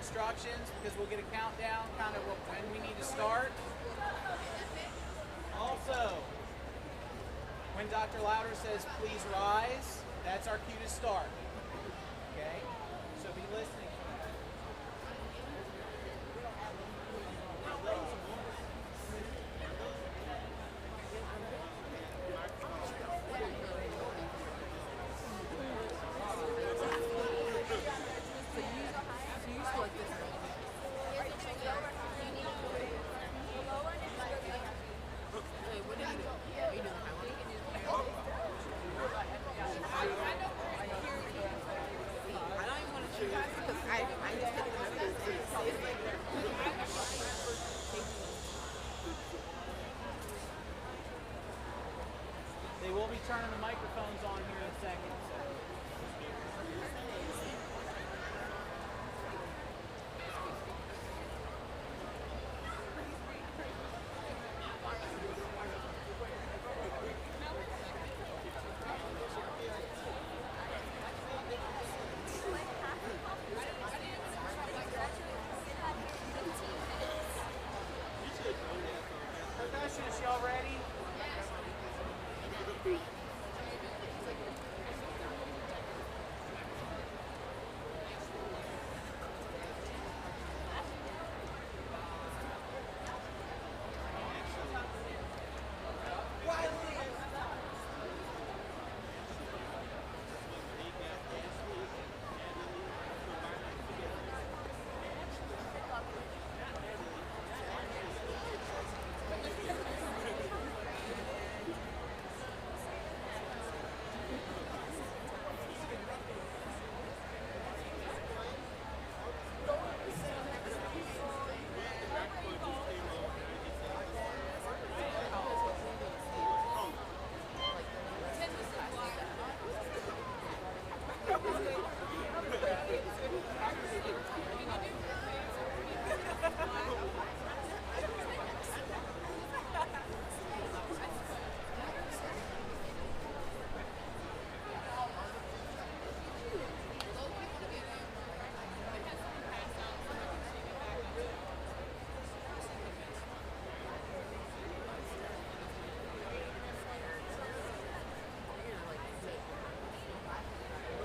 instructions because we'll get a countdown, kind of when we need to start. Also, when Dr. Louder says please rise, that's our cue to start. Okay? So be listening for that. They will be turning the microphones on here in a second. Percussionists, y'all ready?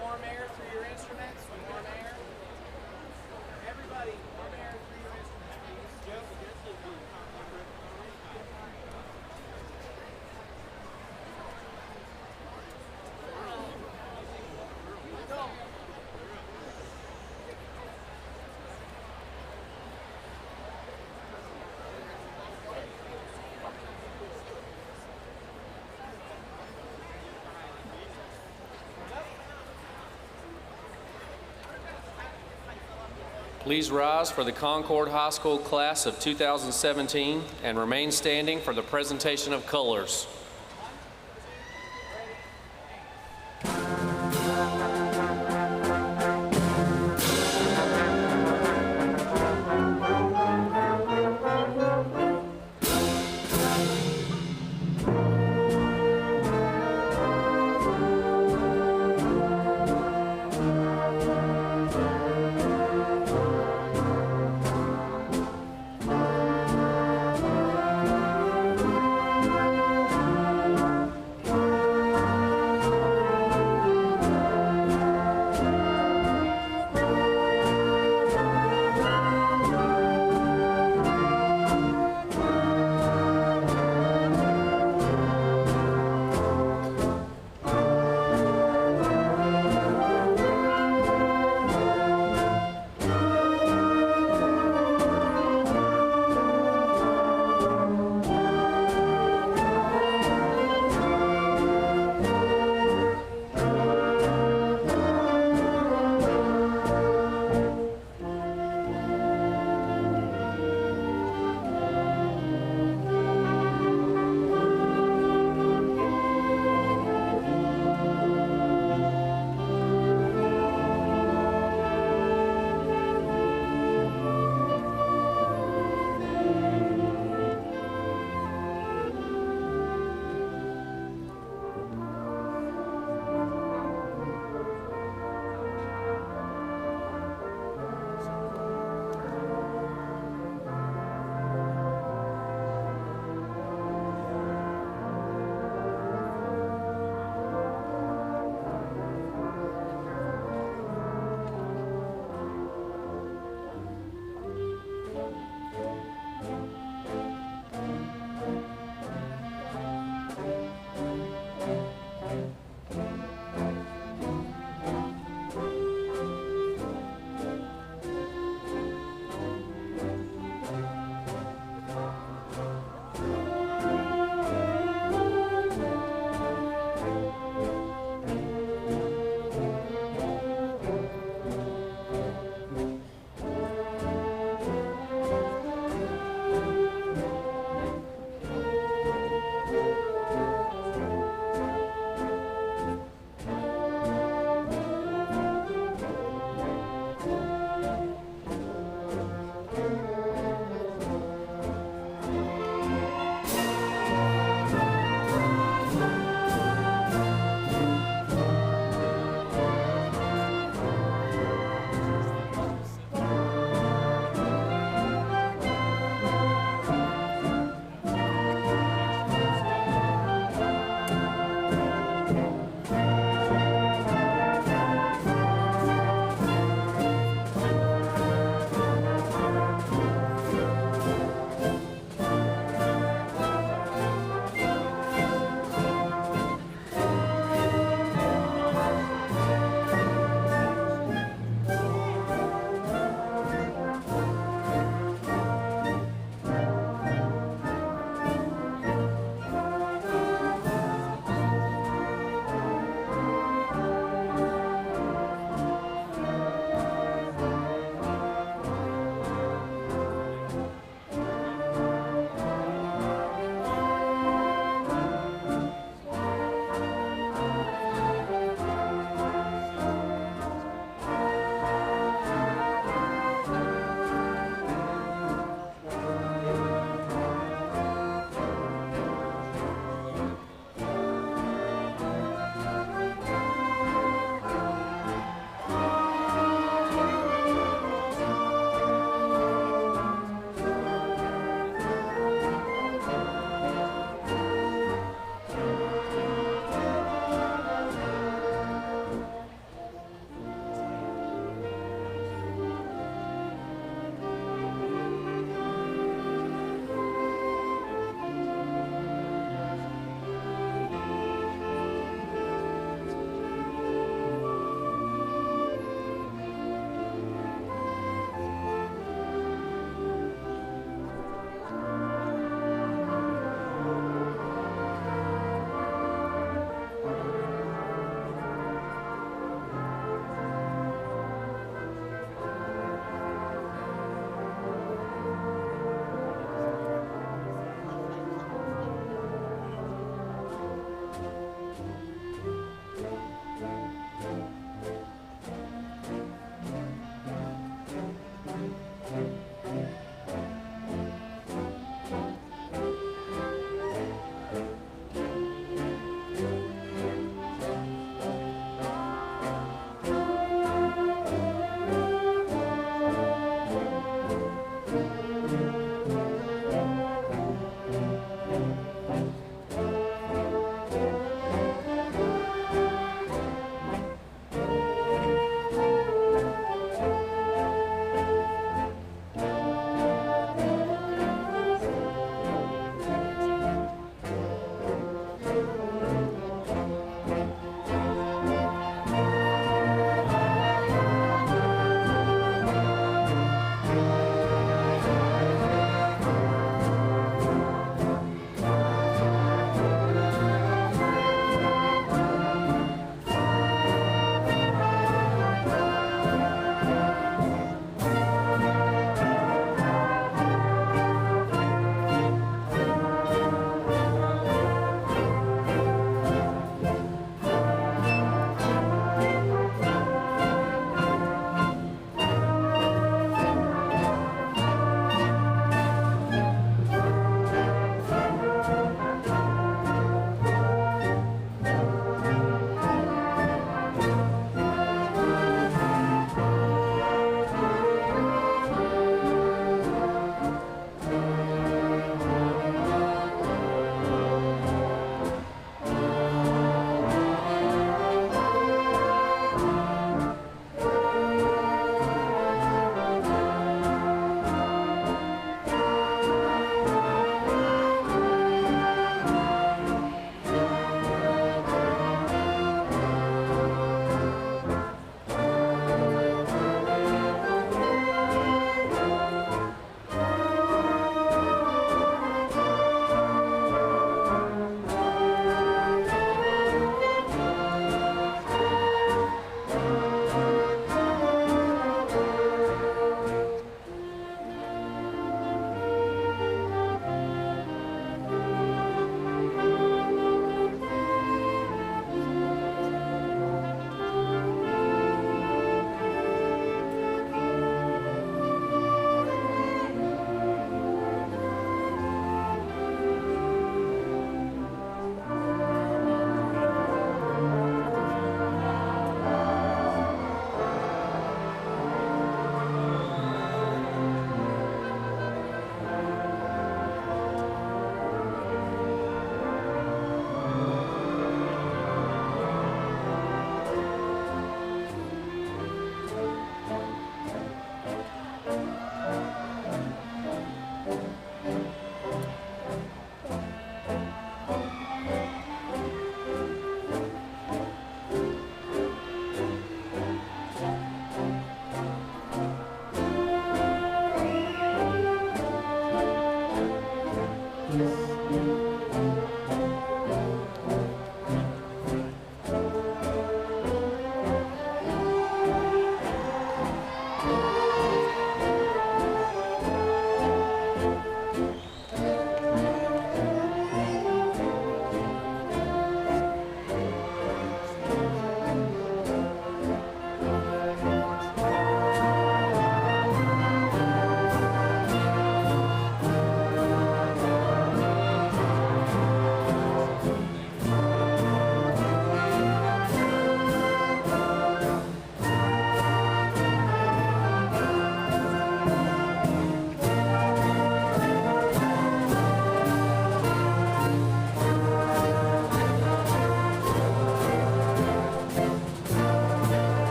Warm air through your instruments. Warm air. Everybody, warm air through your instruments, please. Go. Please rise for the Concord High School class of 2017 and remain standing for the presentation of colors.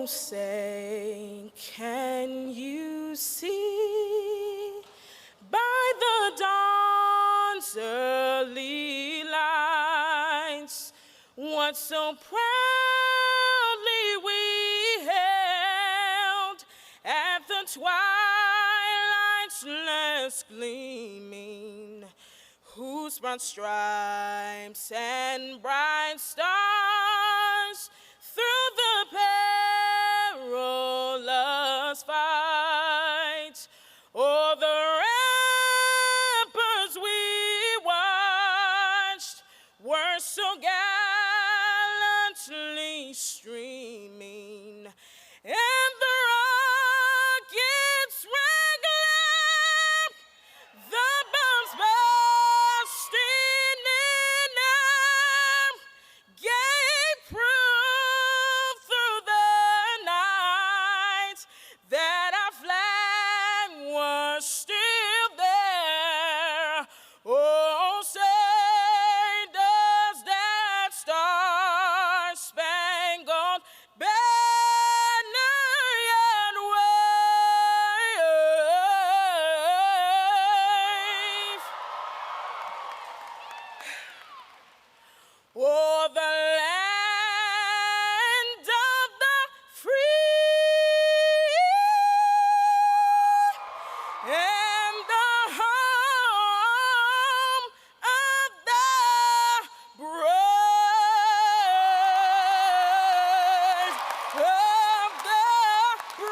say, can you see by the dawn's early lights what so proudly we held at the twilight's last gleaming, whose broad stripes and bright stars through the perilous fight o'er the ramparts we watched were so gallantly streaming, and the rockets rang up, the bombs bursting in air gave proof through the night that our flag was still there. Oh, say does that star-spangled banner yet wave? Oh, the land of the free and the home of the brave, of the brave.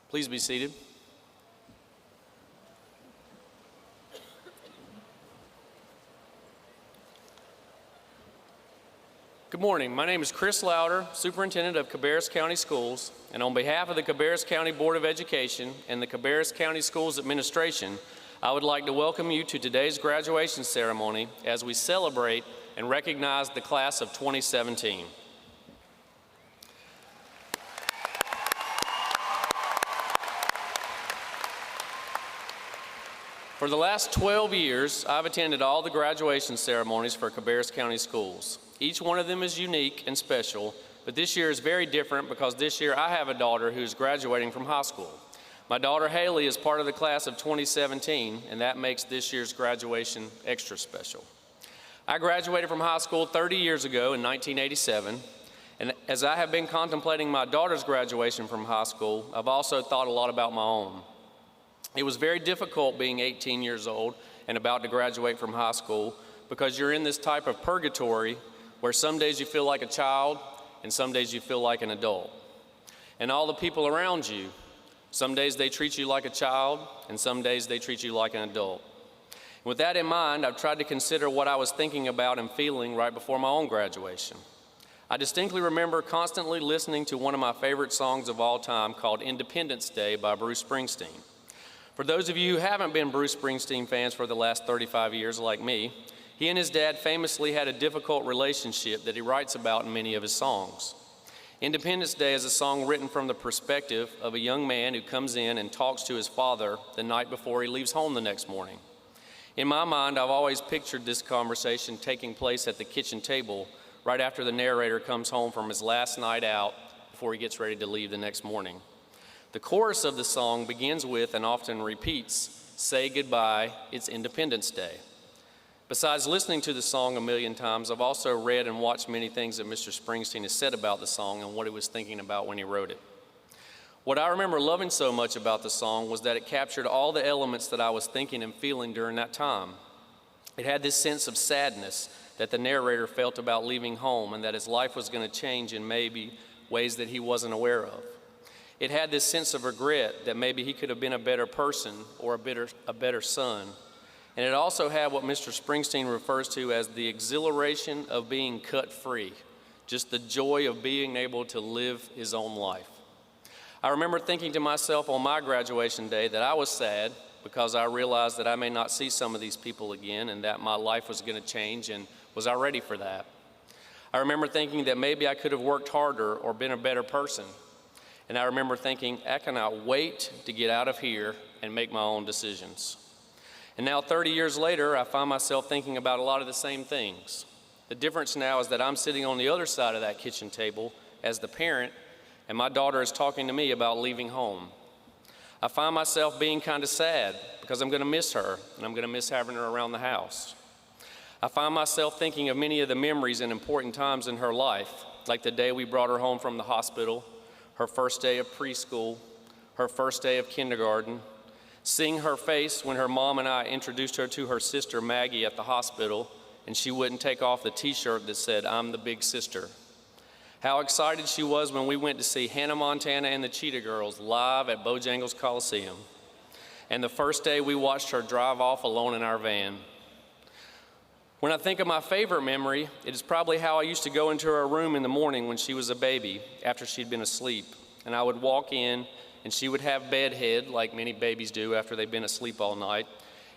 Please be seated. Good morning. My name is Chris Louder, Superintendent of Cabarrus County Schools, and on behalf of the Cabarrus County Board of Education and the Cabarrus County Schools Administration, I would like to welcome you to today's graduation ceremony as we celebrate and recognize the class of 2017. For the last 12 years, I've attended all the graduation ceremonies for Cabarrus County Schools. Each one of them is unique and special, but this year is very different because this year I have a daughter who's graduating from high school. My daughter Haley is part of the class of 2017, and that makes this year's graduation extra special. I graduated from high school 30 years ago in 1987, and as I have been contemplating my daughter's graduation from high school, I've also thought a lot about my own. It was very difficult being 18 years old and about to graduate from high school because you're in this type of purgatory where some days you feel like a child and some days you feel like an adult. And all the people around you, some days they treat you like a child and some days they treat you like an adult. With that in mind, I've tried to consider what I was thinking about and feeling right before my own graduation. I distinctly remember constantly listening to one of my favorite songs of all time called Independence Day by Bruce Springsteen. For those of you who haven't been Bruce Springsteen fans for the last 35 years like me, he and his dad famously had a difficult relationship that he writes about in many of his songs. Independence Day is a song written from the perspective of a young man who comes in and talks to his father the night before he leaves home the next morning. In my mind, I've always pictured this conversation taking place at the kitchen table right after the narrator comes home from his last night out before he gets ready to leave the next morning. The chorus of the song begins with and often repeats, "Say goodbye, it's Independence Day." Besides listening to the song a million times, I've also read and watched many things that Mr. Springsteen has said about the song and what he was thinking about when he wrote it. What I remember loving so much about the song was that it captured all the elements that I was thinking and feeling during that time. It had this sense of sadness that the narrator felt about leaving home and that his life was going to change in maybe ways that he wasn't aware of. It had this sense of regret that maybe he could have been a better person or a better son. And it also had what Mr. Springsteen refers to as the exhilaration of being cut free, just the joy of being able to live his own life. I remember thinking to myself on my graduation day that I was sad because I realized that I may not see some of these people again and that my life was going to change, and was I ready for that? I remember thinking that maybe I could have worked harder or been a better person. And I remember thinking, I cannot wait to get out of here and make my own decisions. And now 30 years later, I find myself thinking about a lot of the same things. The difference now is that I'm sitting on the other side of that kitchen table as the parent, and my daughter is talking to me about leaving home. I find myself being kind of sad because I'm going to miss her, and I'm going to miss having her around the house. I find myself thinking of many of the memories and important times in her life, like the day we brought her home from the hospital, her first day of preschool, her first day of kindergarten, seeing her face when her mom and I introduced her to her sister Maggie at the hospital, and she wouldn't take off the t-shirt that said, "I'm the big sister." How excited she was when we went to see Hannah Montana and the Cheetah Girls live at Bojangles Coliseum. And the first day we watched her drive off alone in our van. When I think of my favorite memory, it is probably how I used to go into her room in the morning when she was a baby, after she'd been asleep. And I would walk in, and she would have bedhead, like many babies do after they've been asleep all night.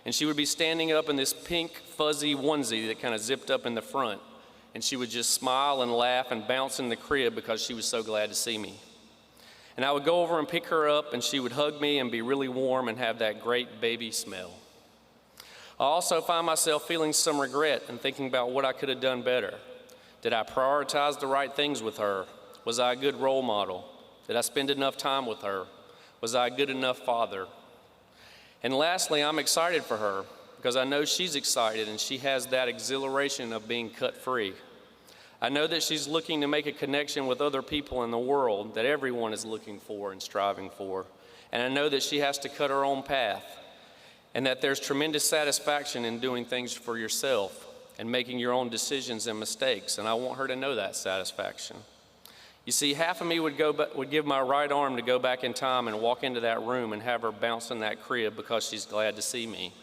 And she would be standing up in this pink, fuzzy onesie that kind of zipped up in the front. And she would just smile and laugh and bounce in the crib because she was so glad to see me. And I would go over and pick her up, and she would hug me and be really warm and have that great baby smell. I also find myself feeling some regret and thinking about what I could have done better. Did I prioritize the right things with her? Was I a good role model? Did I spend enough time with her? Was I a good enough father? And lastly, I'm excited for her because I know she's excited and she has that exhilaration of being cut free. I know that she's looking to make a connection with other people in the world that everyone is looking for and striving for. And I know that she has to cut her own path, and that there's tremendous satisfaction in doing things for yourself and making your own decisions and mistakes, and I want her to know that satisfaction. You see, half of me would give my right arm to go back in time and walk into that room and have her bounce in that crib because she's glad to see me.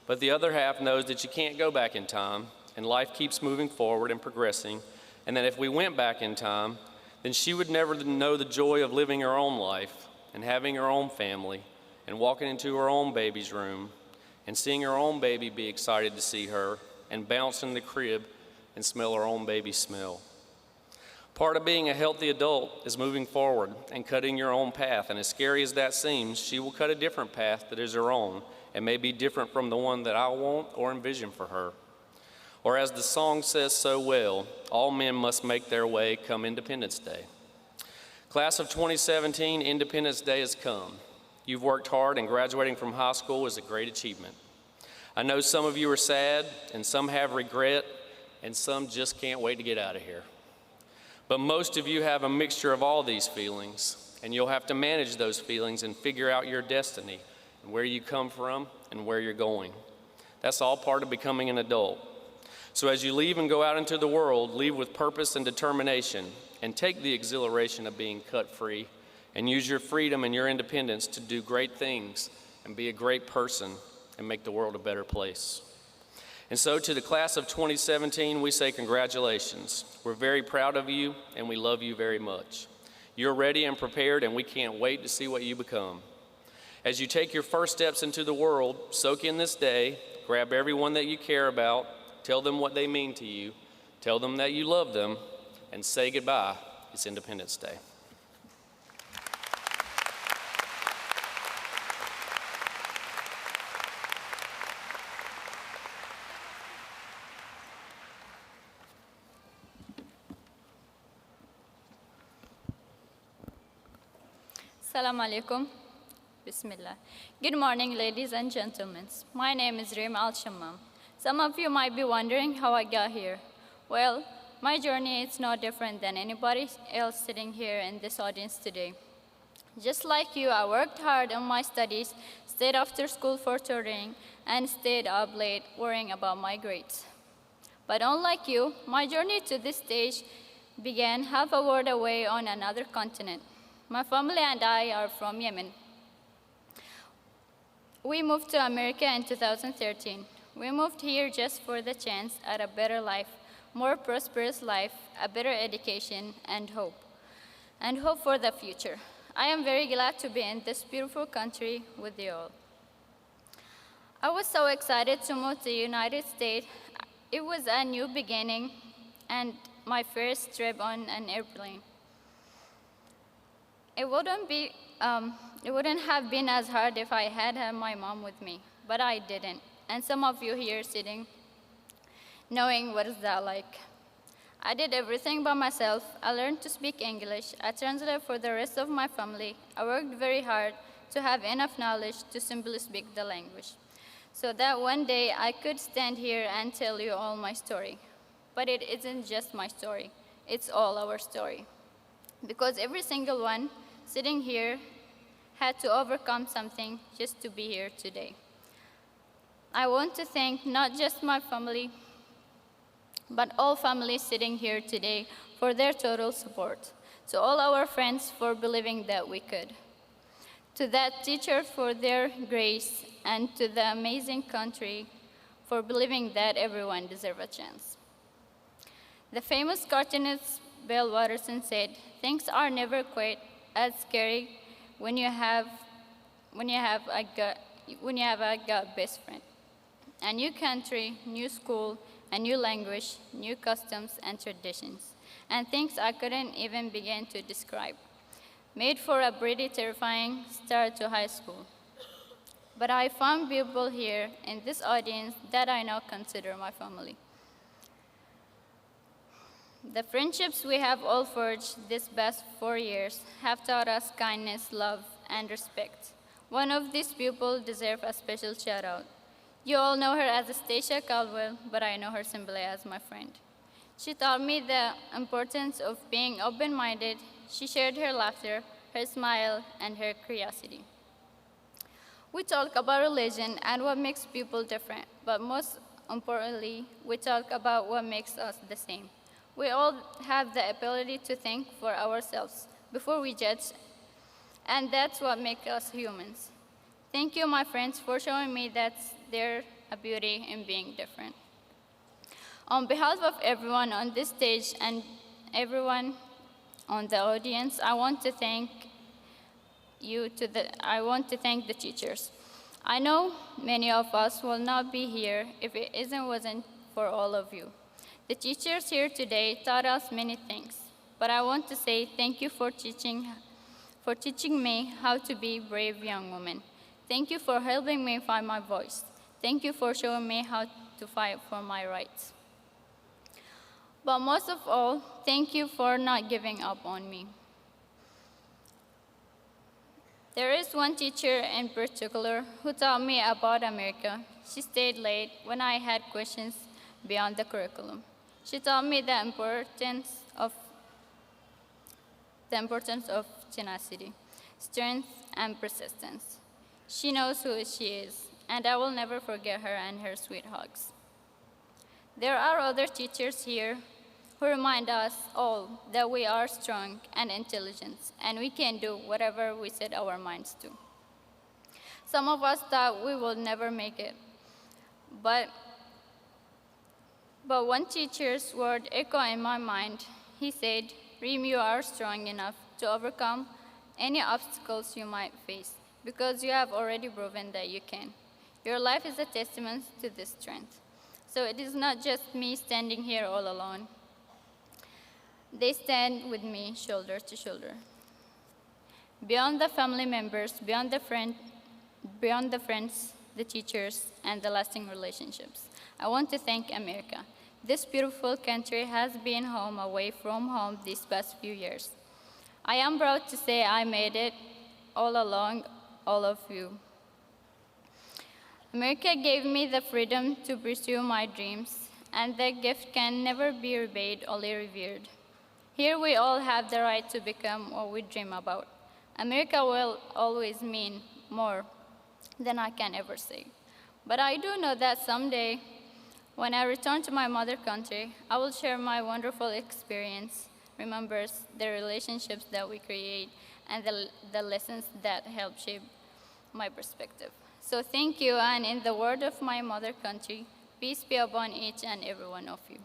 But the other half knows that you can't go back in time, and life keeps moving forward and progressing, and that if we went back in time, then she would never know the joy of living her own life and having her own family and walking into her own baby's room and seeing her own baby be excited to see her and bounce in the crib and smell her own baby's smell. Part of being a healthy adult is moving forward and cutting your own path, and as scary as that seems, she will cut a different path that is her own and may be different from the one that I want or envision for her. Or as the song says so well, all men must make their way come Independence Day. Class of 2017, Independence Day has come. You've worked hard, and graduating from high school is a great achievement. I know some of you are sad, and some have regret, and some just can't wait to get out of here. But most of you have a mixture of all these feelings, and you'll have to manage those feelings and figure out your destiny and where you come from and where you're going. That's all part of becoming an adult. So as you leave and go out into the world, leave with purpose and determination, and take the exhilaration of being cut free, and use your freedom and your independence to do great things and be a great person and make the world a better place. And so to the class of 2017, we say congratulations. We're very proud of you, and we love you very much. You're ready and prepared, and we can't wait to see what you become. As you take your first steps into the world, soak in this day, grab everyone that you care about, tell them what they mean to you, tell them that you love them, and say goodbye. It's Independence Day. Assalamu alaikum. Bismillah. Good morning, ladies and gentlemen. My name is Reem Al-Shammam. Some of you might be wondering how I got here. Well, my journey is no different than anybody else sitting here in this audience today. Just like you, I worked hard on my studies, stayed after school for tutoring, and stayed up late worrying about my grades. But unlike you, my journey to this stage began half a world away on another continent. My family and I are from Yemen. We moved to America in 2013. We moved here just for the chance at a better life, more prosperous life, a better education, and hope for the future. I am very glad to be in this beautiful country with you all. I was so excited to move to the United States. It was a new beginning and my first trip on an airplane. It wouldn't have been as hard if I had my mom with me, but I didn't. And some of you here sitting, knowing what is that like. I did everything by myself. I learned to speak English. I translated for the rest of my family. I worked very hard to have enough knowledge to simply speak the language, so that one day I could stand here and tell you all my story. But it isn't just my story. It's all our story. Because every single one sitting here had to overcome something just to be here today. I want to thank not just my family, but all families sitting here today for their total support. To all our friends for believing that we could. To that teacher for their grace, and to the amazing country for believing that everyone deserves a chance. The famous cartoonist Bill Watterson said, "Things are never quite as scary when you have a gut best friend. A new country, new school, a new language, new customs and traditions, and things I couldn't even begin to describe. Made for a pretty terrifying start to high school. But I found people here in this audience that I now consider my family. The friendships we have all forged this past 4 years have taught us kindness, love, and respect. One of these people deserves a special shout out. You all know her as Stacia Caldwell, but I know her simply as my friend. She taught me the importance of being open-minded. She shared her laughter, her smile, and her curiosity. We talk about religion and what makes people different, but most importantly, we talk about what makes us the same. We all have the ability to think for ourselves before we judge, and that's what makes us humans. Thank you, my friends, for showing me that there's a beauty in being different. On behalf of everyone on this stage and everyone on the audience, I want to thank the teachers. I know many of us will not be here if it wasn't for all of you. The teachers here today taught us many things, but I want to say thank you for teaching me how to be a brave young woman. Thank you for helping me find my voice. Thank you for showing me how to fight for my rights. But most of all, thank you for not giving up on me. There is one teacher in particular who taught me about America. She stayed late when I had questions beyond the curriculum. She taught me the importance of tenacity, strength, and persistence. She knows who she is, and I will never forget her and her sweet hugs. There are other teachers here who remind us all that we are strong and intelligent, and we can do whatever we set our minds to. Some of us thought we would never make it, but one teacher's word echoed in my mind. He said, "Reem, you are strong enough to overcome any obstacles you might face, because you have already proven that you can. Your life is a testament to this strength. So it is not just me standing here all alone. They stand with me shoulder to shoulder. Beyond the family members, beyond the friends, the teachers, and the lasting relationships, I want to thank America. This beautiful country has been home away from home these past few years. I am proud to say I made it all along, all of you. America gave me the freedom to pursue my dreams, and that gift can never be repaid, only revered. Here we all have the right to become what we dream about. America will always mean more than I can ever say. But I do know that someday, when I return to my mother country, I will share my wonderful experience, remembers the relationships that we create, and the lessons that help shape my perspective. So thank you, and in the word of my mother country, peace be upon each and every one of you.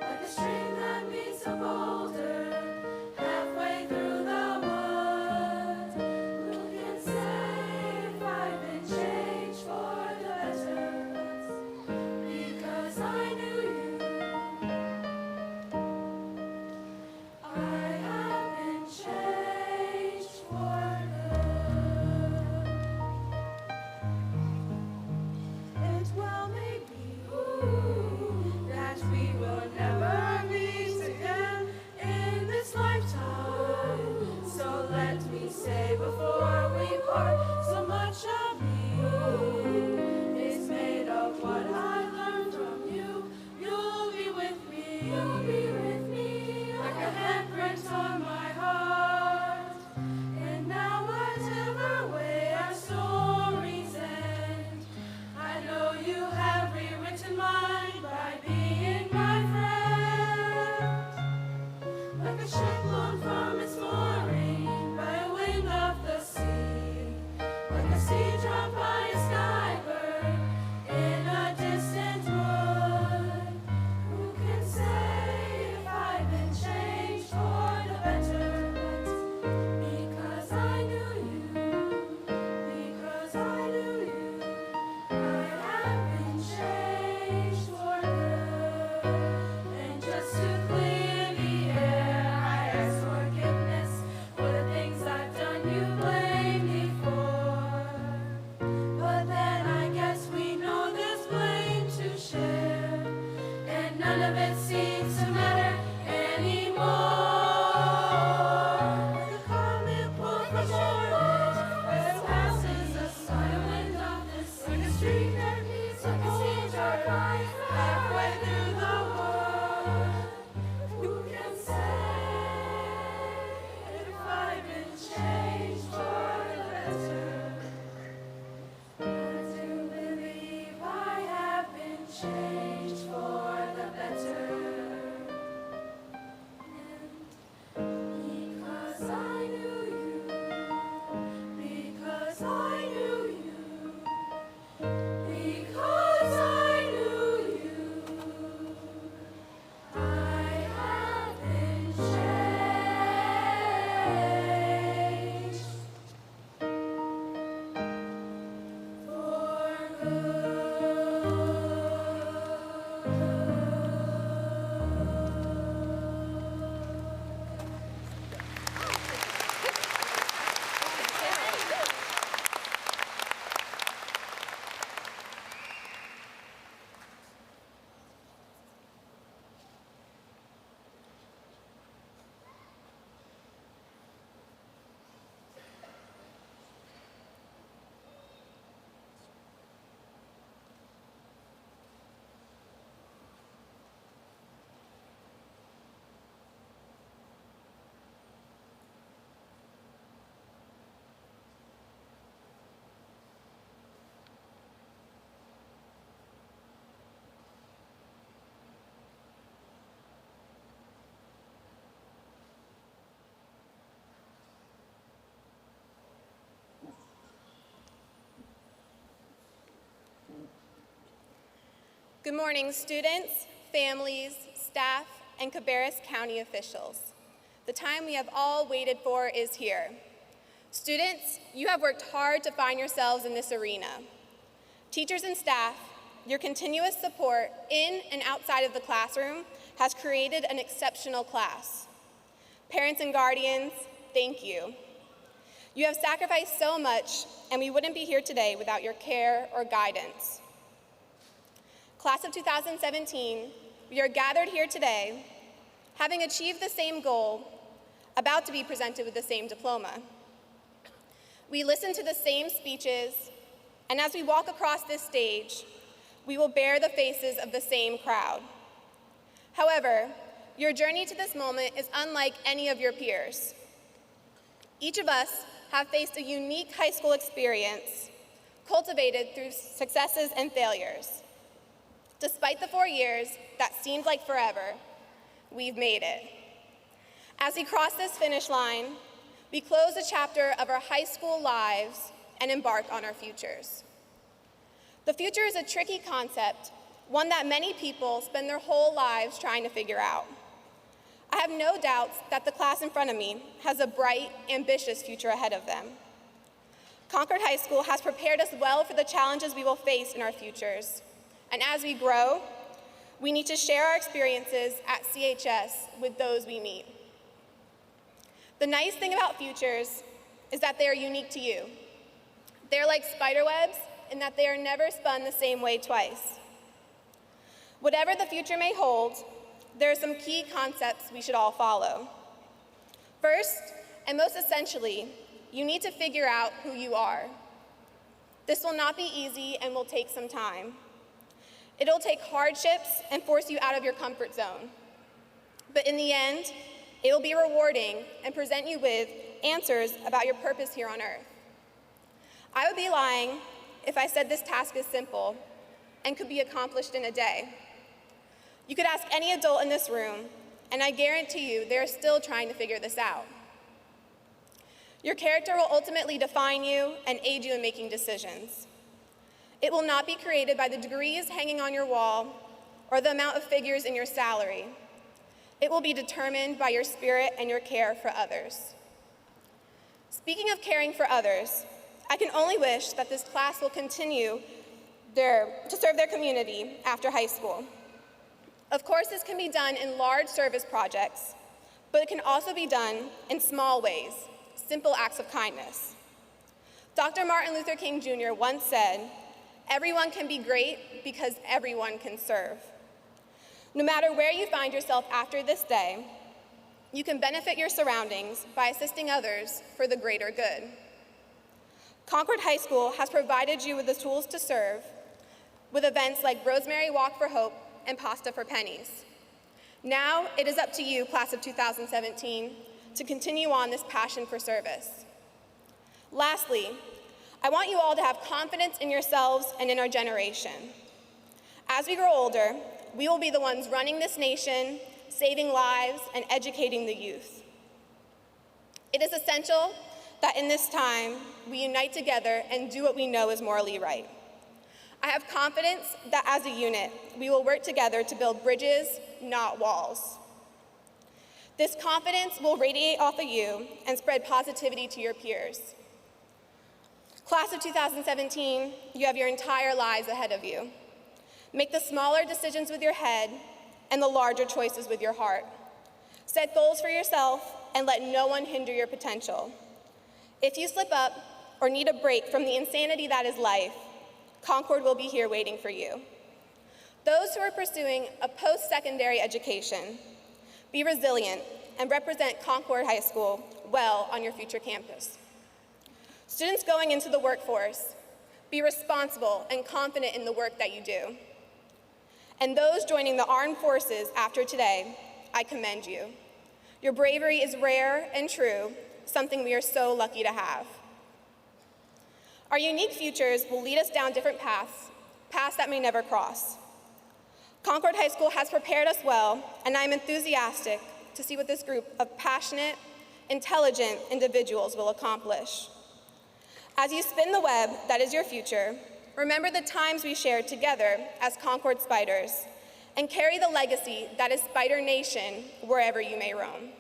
Like a stream that meets a boulder halfway through Good morning, students, families, staff, and Cabarrus County officials. The time we have all waited for is here. Students, you have worked hard to find yourselves in this arena. Teachers and staff, your continuous support in and outside of the classroom has created an exceptional class. Parents and guardians, thank you. You have sacrificed so much, and we wouldn't be here today without your care or guidance. Class of 2017, we are gathered here today, having achieved the same goal, about to be presented with the same diploma. We listen to the same speeches, and as we walk across this stage, we will bear the faces of the same crowd. However, your journey to this moment is unlike any of your peers. Each of us have faced a unique high school experience, cultivated through successes and failures. Despite the 4 years that seemed like forever, we've made it. As we cross this finish line, we close a chapter of our high school lives and embark on our futures. The future is a tricky concept, one that many people spend their whole lives trying to figure out. I have no doubts that the class in front of me has a bright, ambitious future ahead of them. Concord High School has prepared us well for the challenges we will face in our futures. And as we grow, we need to share our experiences at CHS with those we meet. The nice thing about futures is that they are unique to you. They're like spider webs in that they are never spun the same way twice. Whatever the future may hold, there are some key concepts we should all follow. First, and most essentially, you need to figure out who you are. This will not be easy and will take some time. It'll take hardships and force you out of your comfort zone. But in the end, it will be rewarding and present you with answers about your purpose here on earth. I would be lying if I said this task is simple and could be accomplished in a day. You could ask any adult in this room, and I guarantee you they're still trying to figure this out. Your character will ultimately define you and aid you in making decisions. It will not be created by the degrees hanging on your wall or the amount of figures in your salary. It will be determined by your spirit and your care for others. Speaking of caring for others, I can only wish that this class will continue to serve their community after high school. Of course, this can be done in large service projects, but it can also be done in small ways, simple acts of kindness. Dr. Martin Luther King Jr. once said, "Everyone can be great because everyone can serve." No matter where you find yourself after this day, you can benefit your surroundings by assisting others for the greater good. Concord High School has provided you with the tools to serve with events like Rosemary Walk for Hope and Pasta for Pennies. Now it is up to you, class of 2017, to continue on this passion for service. Lastly, I want you all to have confidence in yourselves and in our generation. As we grow older, we will be the ones running this nation, saving lives, and educating the youth. It is essential that in this time, we unite together and do what we know is morally right. I have confidence that as a unit, we will work together to build bridges, not walls. This confidence will radiate off of you and spread positivity to your peers. Class of 2017, you have your entire lives ahead of you. Make the smaller decisions with your head and the larger choices with your heart. Set goals for yourself and let no one hinder your potential. If you slip up or need a break from the insanity that is life, Concord will be here waiting for you. Those who are pursuing a post-secondary education, be resilient and represent Concord High School well on your future campus. Students going into the workforce, be responsible and confident in the work that you do. And those joining the armed forces after today, I commend you. Your bravery is rare and true, something we are so lucky to have. Our unique futures will lead us down different paths that may never cross. Concord High School has prepared us well, and I'm enthusiastic to see what this group of passionate, intelligent individuals will accomplish. As you spin the web that is your future, remember the times we shared together as Concord Spiders, and carry the legacy that is Spider Nation wherever you may roam.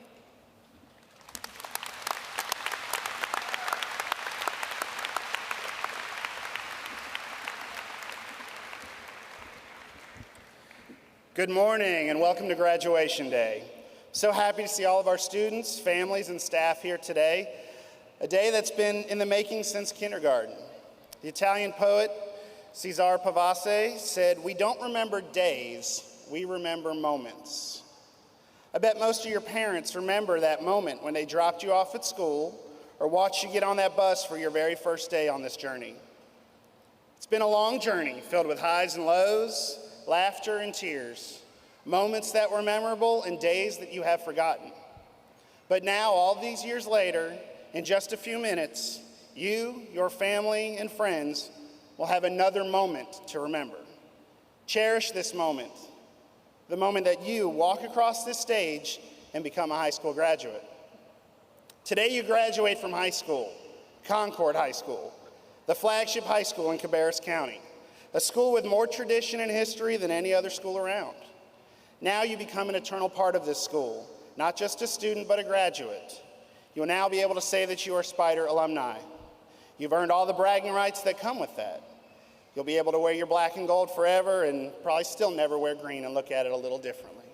Good morning and welcome to graduation day. So happy to see all of our students, families, and staff here today, a day that's been in the making since kindergarten. The Italian poet Cesare Pavese said, "We don't remember days, we remember moments." I bet most of your parents remember that moment when they dropped you off at school or watched you get on that bus for your very first day on this journey. It's been a long journey filled with highs and lows, laughter and tears, moments that were memorable and days that you have forgotten. But now, all these years later, in just a few minutes, you, your family, and friends will have another moment to remember. Cherish this moment, the moment that you walk across this stage and become a high school graduate. Today you graduate from high school, Concord High School, the flagship high school in Cabarrus County, a school with more tradition and history than any other school around. Now you become an eternal part of this school, not just a student, but a graduate. You will now be able to say that you are Spider alumni. You've earned all the bragging rights that come with that. You'll be able to wear your black and gold forever and probably still never wear green and look at it a little differently.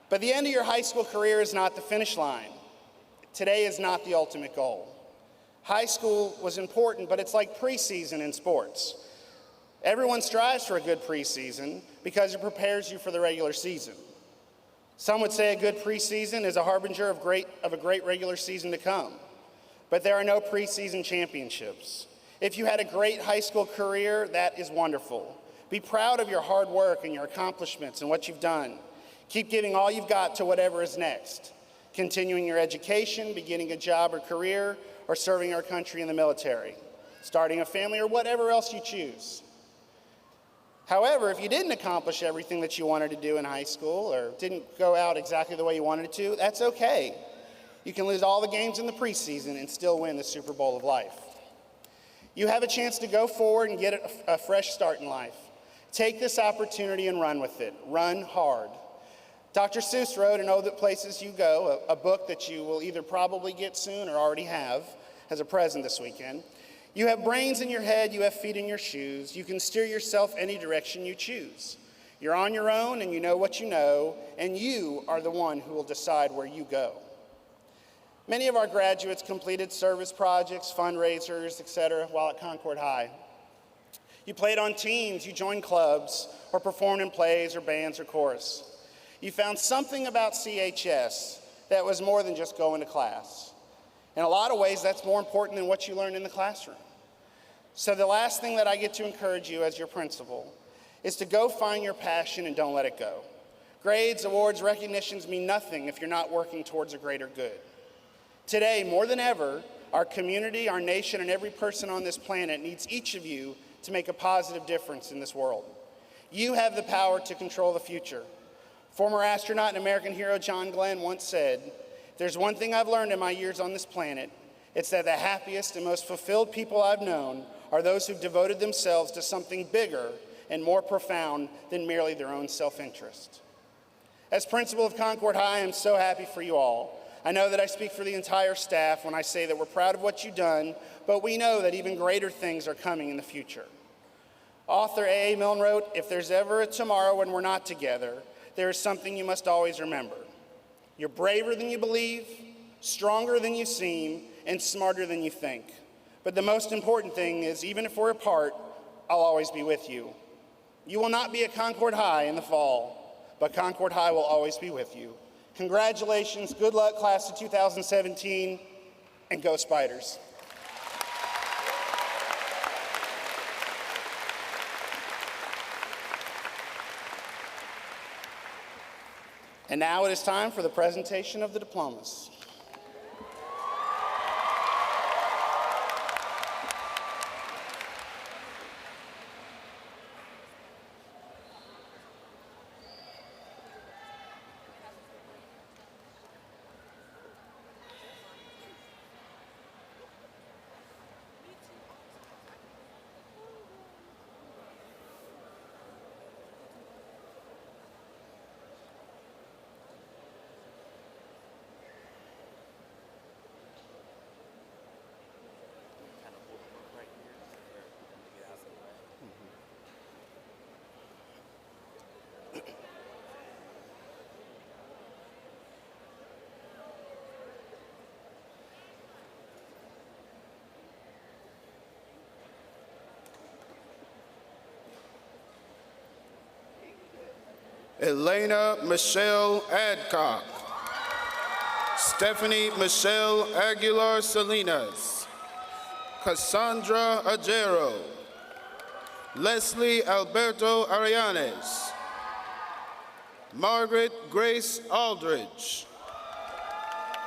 But the end of your high school career is not the finish line. Today is not the ultimate goal. High school was important, but it's like preseason in sports. Everyone strives for a good preseason because it prepares you for the regular season. Some would say a good preseason is a harbinger of a great regular season to come. But there are no preseason championships. If you had a great high school career, that is wonderful. Be proud of your hard work and your accomplishments and what you've done. Keep giving all you've got to whatever is next. Continuing your education, beginning a job or career, or serving our country in the military, starting a family, or whatever else you choose. However, if you didn't accomplish everything that you wanted to do in high school or didn't go out exactly the way you wanted to, that's okay. You can lose all the games in the preseason and still win the Super Bowl of life. You have a chance to go forward and get a fresh start in life. Take this opportunity and run with it. Run hard. Dr. Seuss wrote in Oh, the Places You Go, a book that you will either probably get soon or already have as a present this weekend. You have brains in your head, you have feet in your shoes. You can steer yourself any direction you choose. You're on your own and you know what you know, and you are the one who will decide where you go. Many of our graduates completed service projects, fundraisers, etc. while at Concord High. You played on teams, you joined clubs, or performed in plays or bands or chorus. You found something about CHS that was more than just going to class. In a lot of ways, that's more important than what you learned in the classroom. So the last thing that I get to encourage you as your principal is to go find your passion and don't let it go. Grades, awards, recognitions mean nothing if you're not working towards a greater good. Today, more than ever, our community, our nation, and every person on this planet needs each of you to make a positive difference in this world. You have the power to control the future. Former astronaut and American hero John Glenn once said, "If there's one thing I've learned in my years on this planet, it's that the happiest and most fulfilled people I've known are those who've devoted themselves to something bigger and more profound than merely their own self-interest." As principal of Concord High, I'm so happy for you all. I know that I speak for the entire staff when I say that we're proud of what you've done, but we know that even greater things are coming in the future. Author A.A. Milne wrote, "If there's ever a tomorrow when we're not together, there is something you must always remember. You're braver than you believe, stronger than you seem, and smarter than you think. But the most important thing is, even if we're apart, I'll always be with you. You will not be at Concord High in the fall, but Concord High will always be with you. Congratulations, good luck, class of 2017, and go Spiders." And now it is time for the presentation of the diplomas. Elena Michelle Adcock. Stephanie Michelle Aguilar Salinas. Cassandra Ajero. Leslie Alberto Arianes. Margaret Grace Aldridge.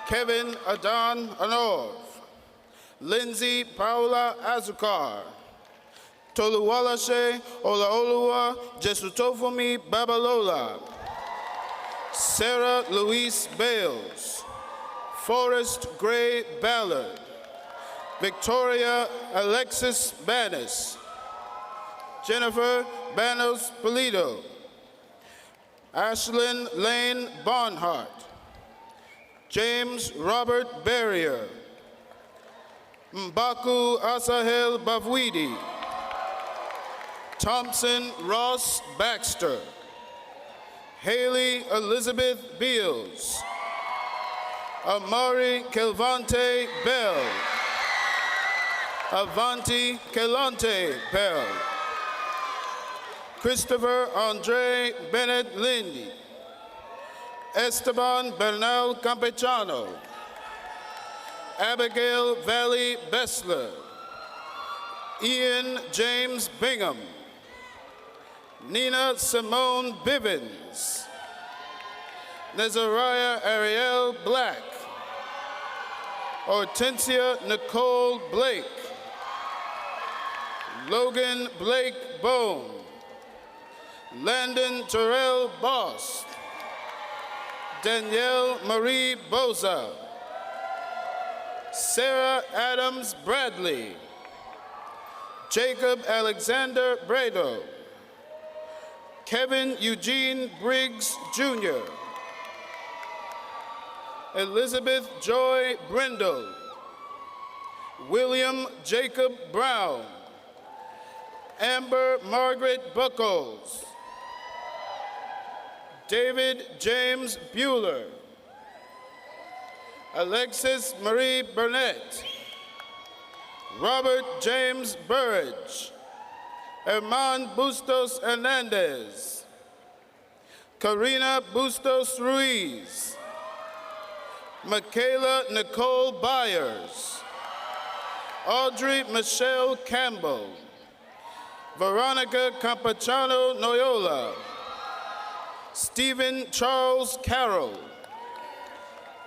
Kevin Adan Anov. Lindsay Paula Azukar. Toluwalashe Olaoluwa Jesutofomi Babalola. Sarah Louise Bales. Forrest Gray Ballard. Victoria Alexis Banis. Jennifer Banos Polito. Ashlyn Lane Barnhart. James Robert Barrier. Mbaku Asahel Bavwidi. Thompson Ross Baxter. Haley Elizabeth Beals. Amari Kelvante Bell. Avanti Kelante Bell. Christopher Andre Bennett Lindy. Esteban Bernal Campechano. Abigail Valley Bessler. Ian James Bingham. Nina Simone Bivens. Nazariah Ariel Black. Hortensia Nicole Blake. Logan Blake Bone. Landon Terrell Boss. Danielle Marie Boza. Sarah Adams Bradley. Jacob Alexander Brado. Kevin Eugene Briggs Jr. Elizabeth Joy Brindle. William Jacob Brown. Amber Margaret Buckles. David James Bueller. Alexis Marie Burnett. Robert James Burridge. Herman Bustos Hernandez. Karina Bustos Ruiz. Michaela Nicole Byers. Audrey Michelle Campbell. Veronica Campachano Noyola. Stephen Charles Carroll.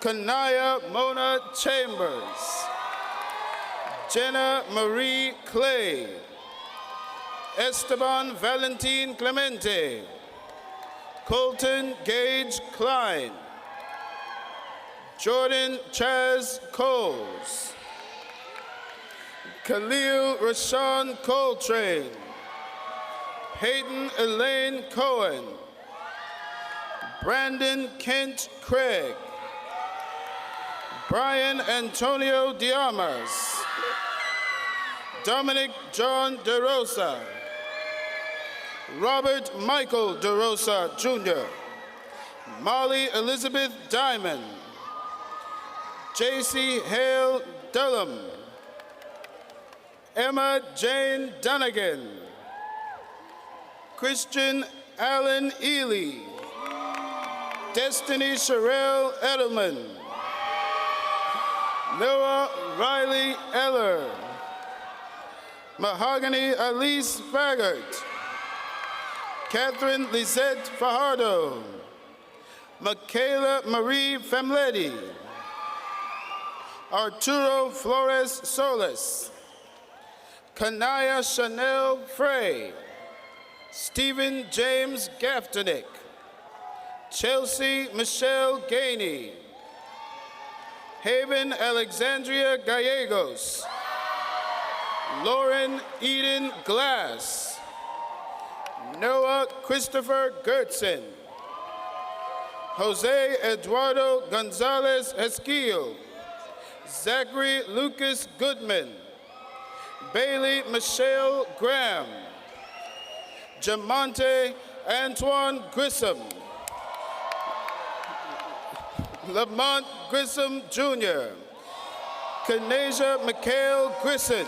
Kanaya Mona Chambers. Jenna Marie Clay. Esteban Valentin Clemente. Colton Gage Klein. Jordan Chaz Coles. Khalil Rashawn Coltrane. Hayden Elaine Cohen. Brandon Kent Craig. Brian Antonio Diamas. Dominic John DeRosa. Robert Michael DeRosa Jr. Molly Elizabeth Diamond. J.C. Hale Dillum. Emma Jane Dunnigan. Christian Allen Ely. Destiny Sherelle Edelman. Noah Riley Eller. Mahogany Elise Faggart. Catherine Lisette Fajardo. Michaela Marie Famletti. Arturo Flores Solis. Kanaya Chanel Frey. Stephen James Gaftonick. Chelsea Michelle Gainey. Haven Alexandria Gallegos. Lauren Eden Glass. Noah Christopher Gertzen. Jose Eduardo Gonzalez Esquillo. Zachary Lucas Goodman. Bailey Michelle Graham. Jamonte Antoine Grissom. Lamont Grissom Jr. Kanasia Mikhail Grisson.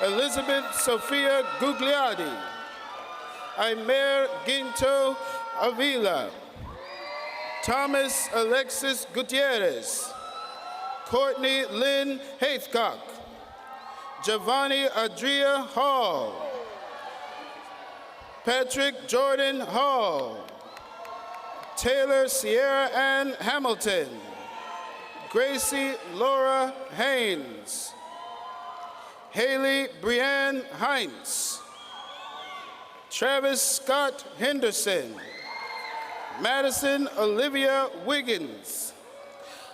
Elizabeth Sophia Gugliotti. Aimer Ginto Avila, Thomas Alexis Gutierrez, Courtney Lynn Haithcock, Giovanni Adria Hall, Patrick Jordan Hall, Taylor Sierra Ann Hamilton, Gracie Laura Haynes, Haley Brianne Heinz, Travis Scott Henderson, Madison Olivia Wiggins,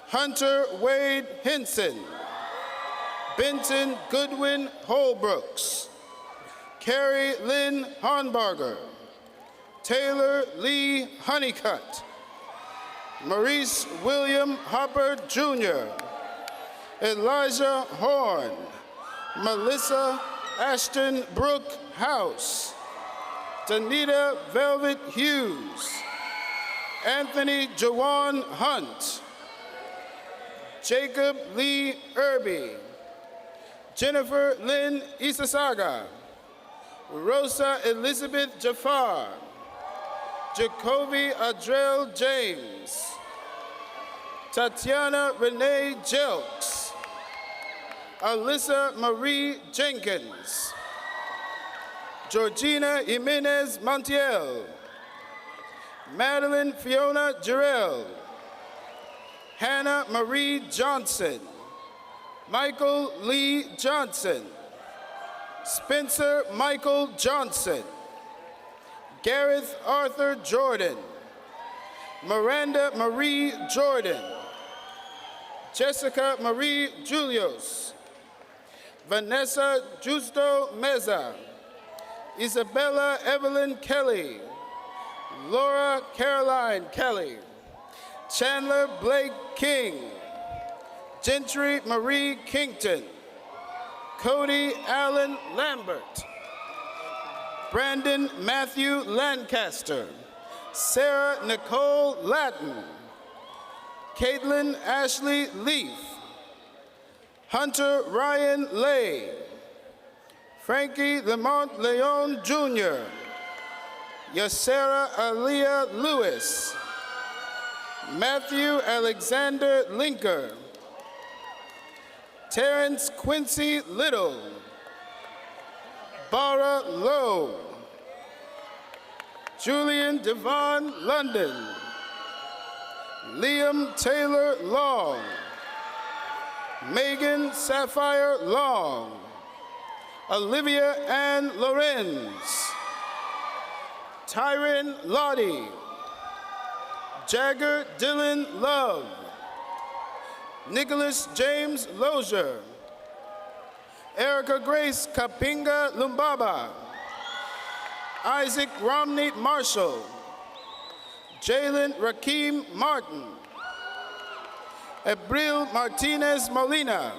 Hunter Wade Henson, Benton Goodwin Holbrooks, Carrie Lynn Hornbarger, Taylor Lee Honeycutt, Maurice William Hopper Jr., Elijah Horn, Melissa Ashton Brooke House, Danita Velvet Hughes, Anthony Jawan Hunt, Jacob Lee Irby, Jennifer Lynn Isasaga, Rosa Elizabeth Jafar, Jacoby Adrell James, Tatiana Renee Jelks, Alyssa Marie Jenkins, Georgina Jimenez Montiel, Madeline Fiona Jarrell, Hannah Marie Johnson, Michael Lee Johnson, Spencer Michael Johnson, Gareth Arthur Jordan, Miranda Marie Jordan, Jessica Marie Julius, Vanessa Justo Meza, Isabella Evelyn Kelly, Laura Caroline Kelly, Chandler Blake King, Gentry Marie Kington, Cody Allen Lambert, Brandon Matthew Lancaster, Sarah Nicole Latin, Caitlin Ashley Leaf, Hunter Ryan Lay, Frankie Lamont Leon Jr., Yasera Aaliyah Lewis, Matthew Alexander Linker, Terrence Quincy Little, Bara Lowe, Julian Devon London, Liam Taylor Long, Megan Sapphire Long, Olivia Ann Lorenz, Tyron Lottie, Jagger Dylan Love, Nicholas James Lozier, Erica Grace Kapinga Lumbaba, Isaac Romney Marshall, Jalen Rakeem Martin, Abril Martinez Molina,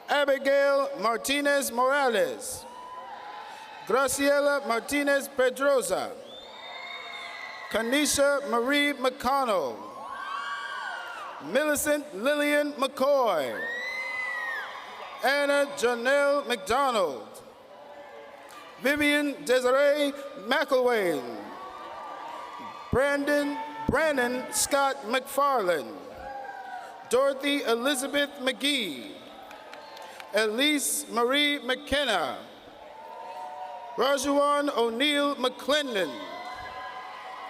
Abigail Martinez Morales, Graciela Martinez Pedrosa, Kanisha Marie McConnell, Millicent Lillian McCoy, Anna Janelle McDonald, Vivian Desiree McElwain, Brandon Scott McFarland, Dorothy Elizabeth McGee, Elise Marie McKenna, Rajuan O'Neill McClendon,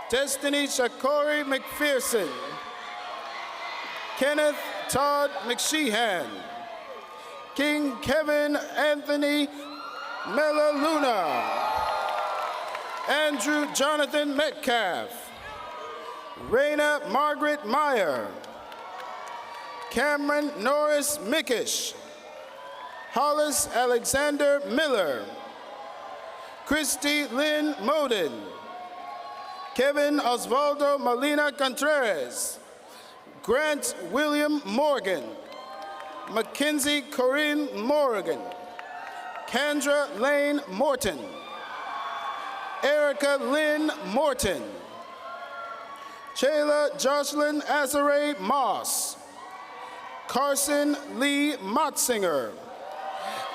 Destiny Shakori McPherson, Kenneth Todd McSheehan, King Kevin Anthony Melaluna, Andrew Jonathan Metcalf, Raina Margaret Meyer, Cameron Norris Mickish, Hollis Alexander Miller, Christy Lynn Moden, Kevin Osvaldo Molina Contreras, Grant William Morgan, Mackenzie Corinne Morgan, Kendra Lane Morton, Erica Lynn Morton, Chayla Jocelyn Azare Moss, Carson Lee Motzinger,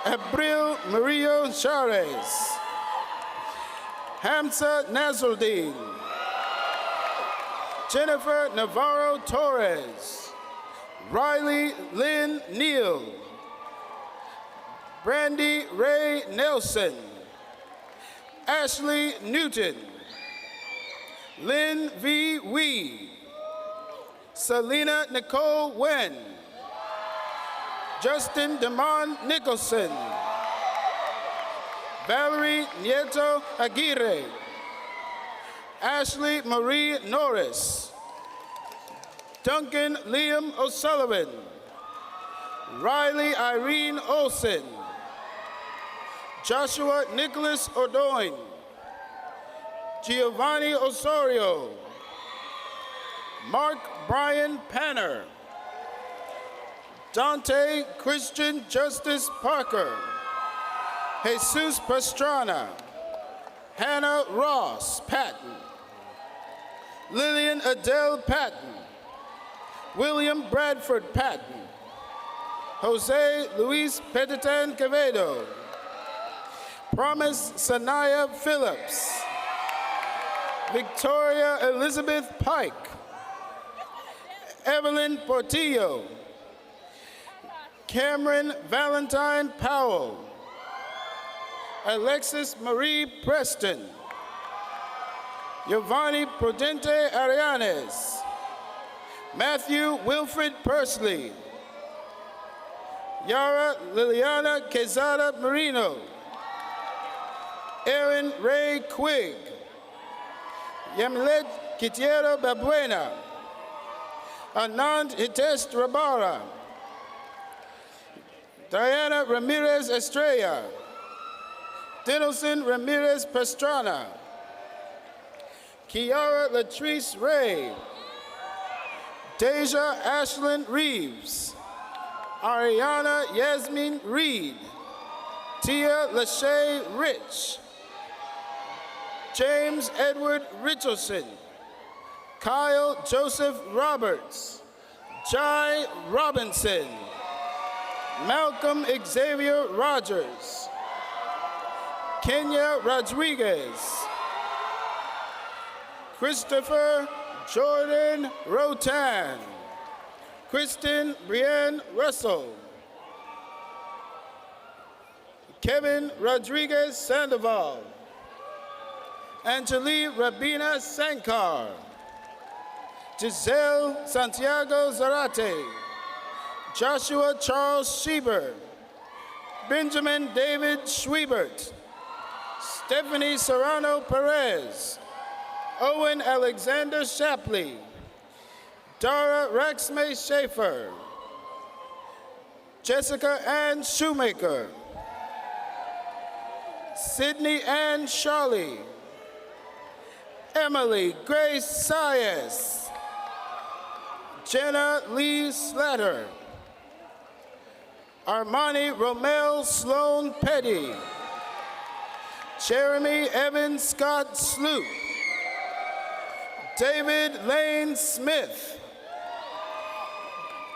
Abril Murillo Charez, Hamza Nazruddin. Jennifer Navarro Torres. Riley Lynn Neal. Brandy Ray Nelson. Ashley Newton. Lynn V. Wee. Selena Nicole Wen. Justin Demond Nicholson. Valerie Nieto Aguirre. Ashley Marie Norris. Duncan Liam O'Sullivan. Riley Irene Olson. Joshua Nicholas O'Doyne. Giovanni Osorio. Mark Brian Panner. Dante Christian Justice Parker. Jesus Pastrana. Hannah Ross Patton. Lillian Adele Patton. William Bradford Patton. Jose Luis Petitan Quevedo. Promise Sanaya Phillips. Victoria Elizabeth Pike. Evelyn Portillo. Cameron Valentine Powell. Alexis Marie Preston. Giovanni Prudente Arianes. Matthew Wilfred Persley. Yara Liliana Quezada Marino. Aaron Ray Quigg. Yamilet Kitiero Babuena. Anand Hitesh Rabara. Diana Ramirez Estrella. Denelson Ramirez Pastrana. Kiara Latrice Ray. Deja Ashlyn Reeves. Ariana Yasmin Reed. Tia Lachey Rich. James Edward Richardson. Kyle Joseph Roberts. Jai Robinson. Malcolm Xavier Rogers. Kenya Rodriguez. Christopher Jordan Rotan. Kristen Brienne Russell. Kevin Rodriguez Sandoval. Angelique Rabina Sankar. Giselle Santiago Zarate. Joshua Charles Schieber. Benjamin David Schwiebert. Stephanie Serrano Perez. Owen Alexander Shapley. Dara Raxmay Schaefer. Jessica Ann Shoemaker. Sydney Ann Charlie. Emily Grace Sayas. Jenna Lee Slatter. Armani Romel Sloan Petty. Jeremy Evan Scott Sloop. David Lane Smith.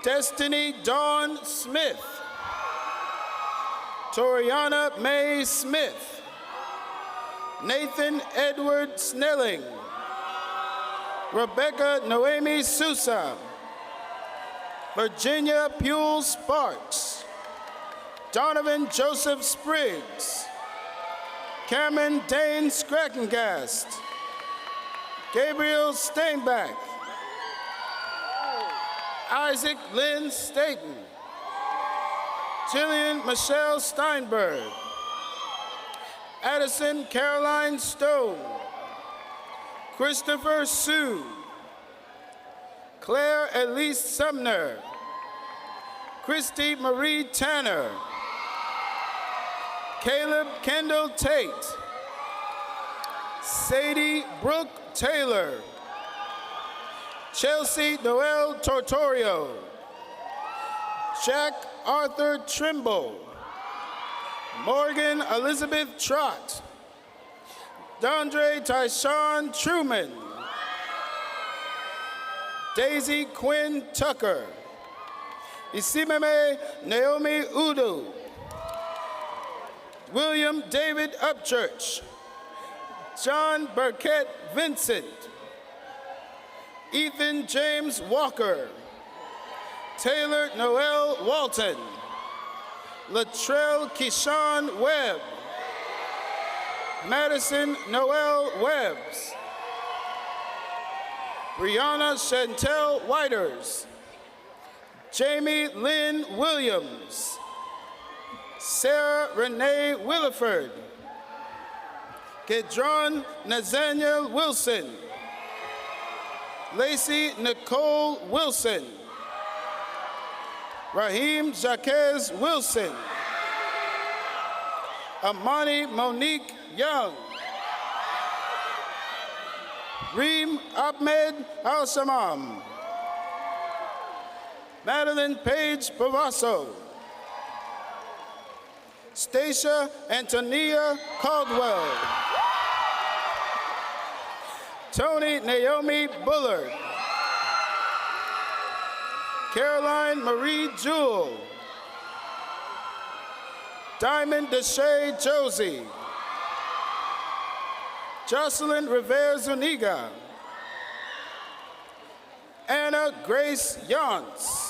Destiny Dawn Smith. Toriana Mae Smith. Nathan Edward Snelling. Rebecca Noemi Sousa. Virginia Puel Sparks. Donovan Joseph Spriggs. Cameron Dane Scrackengast. Gabriel Steinbach. Isaac Lynn Staten. Jillian Michelle Steinberg. Addison Caroline Stone. Christopher Sue. Claire Elise Sumner. Christy Marie Tanner. Caleb Kendall Tate. Sadie Brooke Taylor. Chelsea Noel Tortorio. Jack Arthur Trimble. Morgan Elizabeth Trott. Dondre Tyshawn Truman. Daisy Quinn Tucker. Isimeme Naomi Udu. William David Upchurch. John Burkett Vincent, Ethan James Walker, Taylor Noel Walton, Latrell Keyshawn Webb, Madison Noel Webbs, Brianna Chantel Whiters, Jamie Lynn Williams, Sarah Renee Williford, Gedron Nathaniel Wilson, Lacey Nicole Wilson, Raheem Jaquez Wilson, Amani Monique Young, Reem Ahmed Al-Shamam, Madeline Page Bavasso, Stacia Antonia Caldwell, Tony Naomi Bullard, Caroline Marie Jewell, Diamond Deshay Josie, Jocelyn Rivera Zuniga, Anna Grace Yance,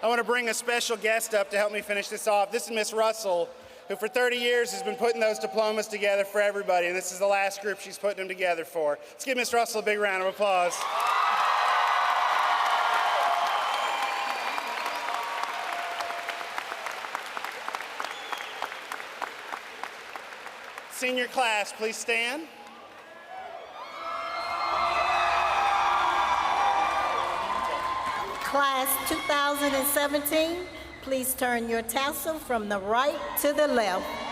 I want to bring a special guest up to help me finish this off. This is Miss Russell, who for 30 years has been putting those diplomas together for everybody, and this is the last group she's putting them together for. Let's give Miss Russell a big round of applause. Senior class, please stand. Class 2017, please turn your tassel from the right to the left.